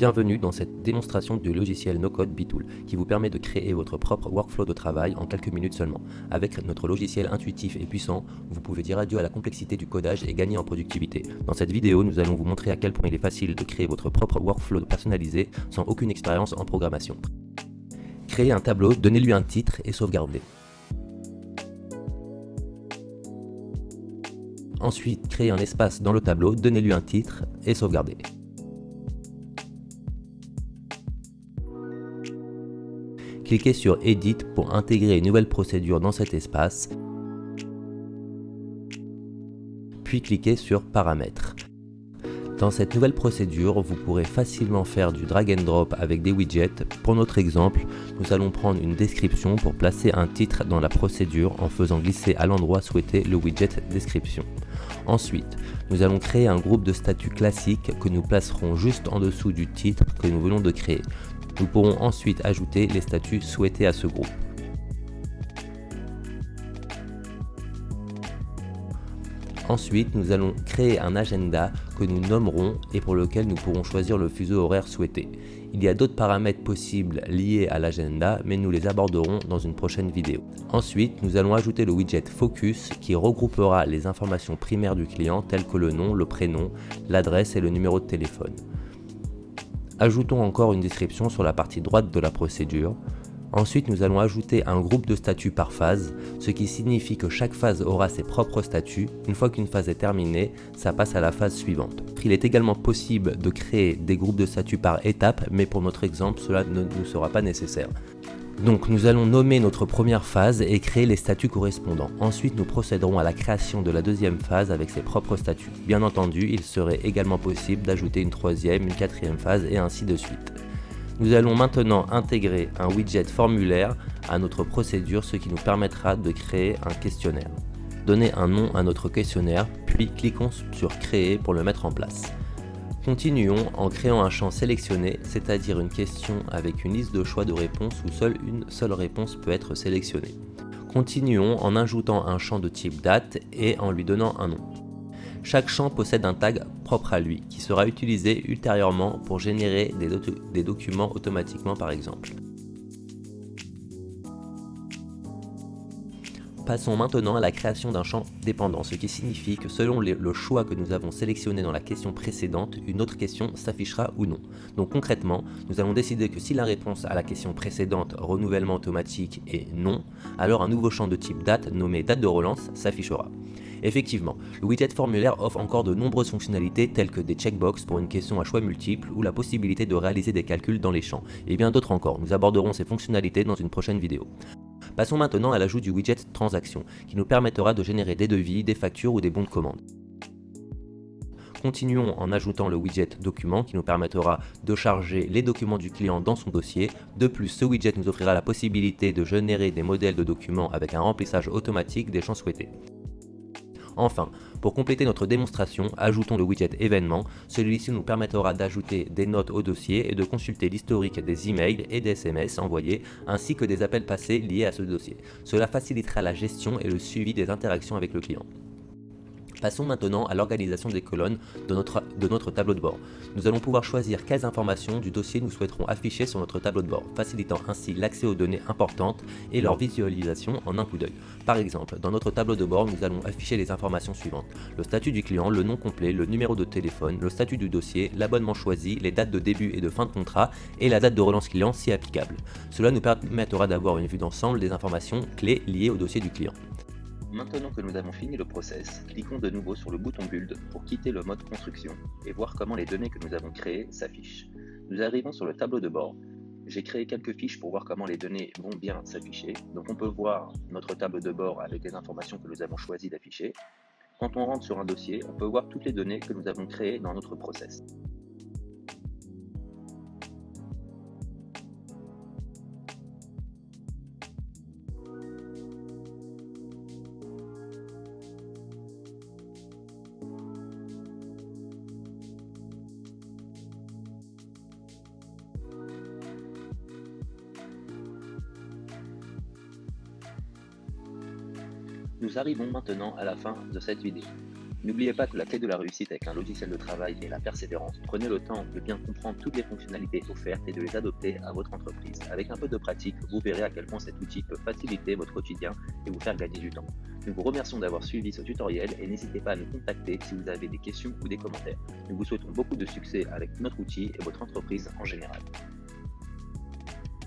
Bienvenue dans cette démonstration du logiciel NoCode Bitool qui vous permet de créer votre propre workflow de travail en quelques minutes seulement. Avec notre logiciel intuitif et puissant, vous pouvez dire adieu à la complexité du codage et gagner en productivité. Dans cette vidéo, nous allons vous montrer à quel point il est facile de créer votre propre workflow personnalisé sans aucune expérience en programmation. Créez un tableau, donnez-lui un titre et sauvegardez. Ensuite, créez un espace dans le tableau, donnez-lui un titre et sauvegardez. Cliquez sur Edit pour intégrer une nouvelle procédure dans cet espace, puis cliquez sur Paramètres. Dans cette nouvelle procédure, vous pourrez facilement faire du drag and drop avec des widgets. Pour notre exemple, nous allons prendre une description pour placer un titre dans la procédure en faisant glisser à l'endroit souhaité le widget description. Ensuite, nous allons créer un groupe de statuts classique que nous placerons juste en dessous du titre que nous venons de créer. Nous pourrons ensuite ajouter les statuts souhaités à ce groupe. Ensuite, nous allons créer un agenda que nous nommerons et pour lequel nous pourrons choisir le fuseau horaire souhaité. Il y a d'autres paramètres possibles liés à l'agenda, mais nous les aborderons dans une prochaine vidéo. Ensuite, nous allons ajouter le widget Focus qui regroupera les informations primaires du client telles que le nom, le prénom, l'adresse et le numéro de téléphone. Ajoutons encore une description sur la partie droite de la procédure. Ensuite, nous allons ajouter un groupe de statuts par phase, ce qui signifie que chaque phase aura ses propres statuts. Une fois qu'une phase est terminée, ça passe à la phase suivante. Il est également possible de créer des groupes de statuts par étape, mais pour notre exemple, cela ne nous sera pas nécessaire. Donc nous allons nommer notre première phase et créer les statuts correspondants. Ensuite, nous procéderons à la création de la deuxième phase avec ses propres statuts. Bien entendu, il serait également possible d'ajouter une troisième, une quatrième phase et ainsi de suite. Nous allons maintenant intégrer un widget formulaire à notre procédure, ce qui nous permettra de créer un questionnaire. Donnez un nom à notre questionnaire, puis cliquons sur Créer pour le mettre en place. Continuons en créant un champ sélectionné, c'est-à-dire une question avec une liste de choix de réponses où seule une seule réponse peut être sélectionnée. Continuons en ajoutant un champ de type date et en lui donnant un nom. Chaque champ possède un tag propre à lui qui sera utilisé ultérieurement pour générer des documents automatiquement par exemple. Passons maintenant à la création d'un champ dépendant, ce qui signifie que selon le choix que nous avons sélectionné dans la question précédente, une autre question s'affichera ou non. Donc concrètement, nous allons décider que si la réponse à la question précédente, renouvellement automatique, est non, alors un nouveau champ de type date nommé date de relance s'affichera. Effectivement, le widget formulaire offre encore de nombreuses fonctionnalités telles que des checkbox pour une question à choix multiples ou la possibilité de réaliser des calculs dans les champs, et bien d'autres encore. Nous aborderons ces fonctionnalités dans une prochaine vidéo. Passons maintenant à l'ajout du widget transaction, qui nous permettra de générer des devis, des factures ou des bons de commande. Continuons en ajoutant le widget document qui nous permettra de charger les documents du client dans son dossier. De plus, ce widget nous offrira la possibilité de générer des modèles de documents avec un remplissage automatique des champs souhaités. Enfin, pour compléter notre démonstration, ajoutons le widget événement. Celui-ci nous permettra d'ajouter des notes au dossier et de consulter l'historique des emails et des SMS envoyés, ainsi que des appels passés liés à ce dossier. Cela facilitera la gestion et le suivi des interactions avec le client. Passons maintenant à l'organisation des colonnes de notre tableau de bord. Nous allons pouvoir choisir quelles informations du dossier nous souhaiterons afficher sur notre tableau de bord, facilitant ainsi l'accès aux données importantes et leur visualisation en un coup d'œil. Par exemple, dans notre tableau de bord, nous allons afficher les informations suivantes: le statut du client, le nom complet, le numéro de téléphone, le statut du dossier, l'abonnement choisi, les dates de début et de fin de contrat et la date de relance client si applicable. Cela nous permettra d'avoir une vue d'ensemble des informations clés liées au dossier du client. Maintenant que nous avons fini le process, cliquons de nouveau sur le bouton Build pour quitter le mode construction et voir comment les données que nous avons créées s'affichent. Nous arrivons sur le tableau de bord. J'ai créé quelques fiches pour voir comment les données vont bien s'afficher. Donc on peut voir notre tableau de bord avec les informations que nous avons choisi d'afficher. Quand on rentre sur un dossier, on peut voir toutes les données que nous avons créées dans notre process. Nous arrivons maintenant à la fin de cette vidéo. N'oubliez pas que la clé de la réussite avec un logiciel de travail est la persévérance. Prenez le temps de bien comprendre toutes les fonctionnalités offertes et de les adopter à votre entreprise. Avec un peu de pratique, vous verrez à quel point cet outil peut faciliter votre quotidien et vous faire gagner du temps. Nous vous remercions d'avoir suivi ce tutoriel et n'hésitez pas à nous contacter si vous avez des questions ou des commentaires. Nous vous souhaitons beaucoup de succès avec notre outil et votre entreprise en général.